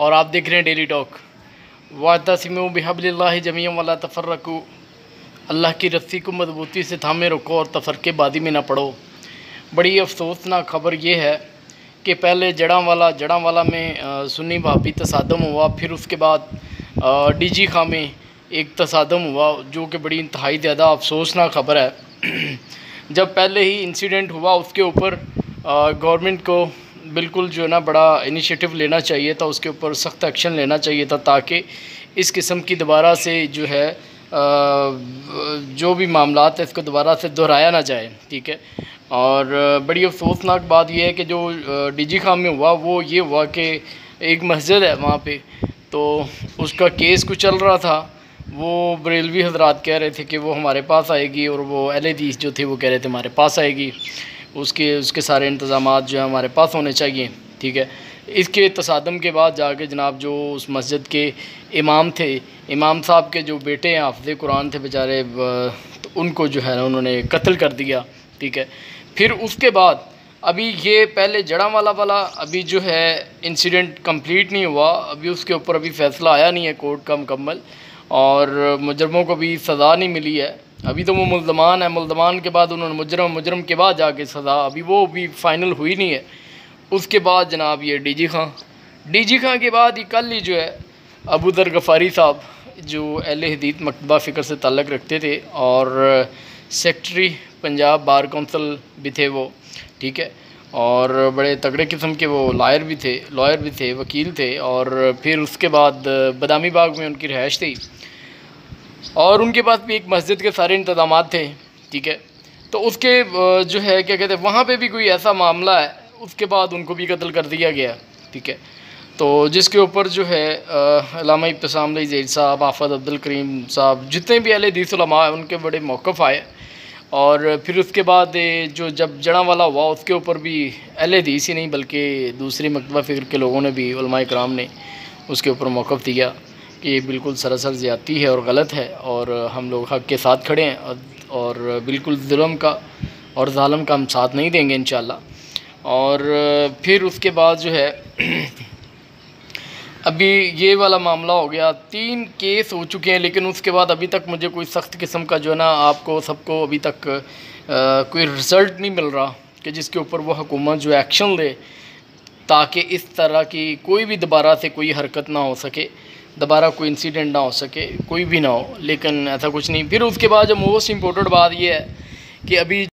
और आप देख रहे हैं डेली टॉक। वातसिमू बिहब्लिल्लाहि जमीअन वला तफर्रकू, अल्लाह की रस्सी को मजबूती से थामे रखो और तफरके बादी में ना पड़ो। बड़ी अफसोसनाक ख़बर ये है कि पहले जड़ांवाला में सुन्नी भाभी तसादम हुआ, फिर उसके बाद डीजी खां में एक तसादम हुआ जो कि बड़ी इंतहाई ज़्यादा अफसोसनाक ख़बर है। जब पहले ही इंसिडेंट हुआ उसके ऊपर गवर्नमेंट को बिल्कुल जो है ना बड़ा इनिशिएटिव लेना चाहिए था, उसके ऊपर सख्त एक्शन लेना चाहिए था ताकि इस किस्म की दोबारा से जो है जो भी मामलात है इसको दोबारा से दोहराया ना जाए। ठीक है। और बड़ी अफसोसनाक बात यह है कि जो डीजी खां में हुआ वो ये हुआ कि एक मस्जिद है वहाँ पे, तो उसका केस कुछ चल रहा था। वो बरेलवी हजरात कह रहे थे कि वो हमारे पास आएगी और वो अहले हदीस जो थे वो कह रहे थे हमारे पास आएगी, उसके सारे इंतज़ामात जो है हमारे पास होने चाहिए। ठीक है। इसके तसादम के बाद जाके जनाब जो उस मस्जिद के इमाम थे, इमाम साहब के जो बेटे हैं हाफ़िज़ कुरान थे बेचारे, तो उनको जो है ना उन्होंने कत्ल कर दिया। ठीक है। फिर उसके बाद अभी ये पहले जड़ांवाला अभी जो है इंसिडेंट कंप्लीट नहीं हुआ, अभी उसके ऊपर अभी फ़ैसला आया नहीं है कोर्ट का मुकम्मल, और मुजरमों को भी सज़ा नहीं मिली है। अभी तो वो मुल्ज़मान है, मुल्ज़मान के बाद उन्होंने मुजरम के बाद जाके सज़ा, अभी वो भी फ़ाइनल हुई नहीं है। उसके बाद जनाब ये डीजी खां के बाद ही कल ही जो है अबू ज़र गफ़ारी साहब जो अहले हदीस मकतबा फ़िक्र से ताल्लुक़ रखते थे और सेक्रेटरी पंजाब बार काउंसिल भी थे वो। ठीक है। और बड़े तगड़े किस्म के वो लॉयर भी थे, वकील थे। और फिर उसके बाद बदामी बाग में उनकी रहाइश थी और उनके पास भी एक मस्जिद के सारे इंतज़ामात थे। ठीक है। तो उसके जो है क्या कहते हैं वहाँ पे भी कोई ऐसा मामला है, उसके बाद उनको भी कत्ल कर दिया गया। ठीक है। तो जिसके ऊपर जो है अल्लामा इब्तिसाम ज़ैद साहब, हाफ़िज़ अब्दुल करीम साहब, जितने भी अहले हदीस उलमा हैं उनके बड़े मौक़िफ़ आए। और फिर उसके बाद जो जब जड़ांवाला हुआ उसके ऊपर भी अहले हदीस ही नहीं बल्कि दूसरी मकतबा फ़िक्र के लोगों ने भी, उलमाए कराम ने उसके ऊपर मौक़िफ़ दिया कि ये बिल्कुल सरासर ज़्यादती है और गलत है और हम लोग हक़ के साथ खड़े हैं और बिल्कुल जुल्म का और ज़ालिम का हम साथ नहीं देंगे इंशाअल्लाह। और फिर उसके बाद जो है अभी ये वाला मामला हो गया, 3 केस हो चुके हैं, लेकिन उसके बाद अभी तक मुझे कोई सख्त किस्म का जो है ना आपको सबको अभी तक कोई रिज़ल्ट नहीं मिल रहा कि जिसके ऊपर वो हुकूमत जो एक्शन ले ताकि इस तरह की कोई भी दोबारा से कोई हरकत ना हो सके, दोबारा कोई इंसिडेंट ना हो सके, कोई भी ना हो। लेकिन ऐसा कुछ नहीं। फिर उसके बाद जो मोस्ट इम्पोर्टेंट बात ये है कि अभी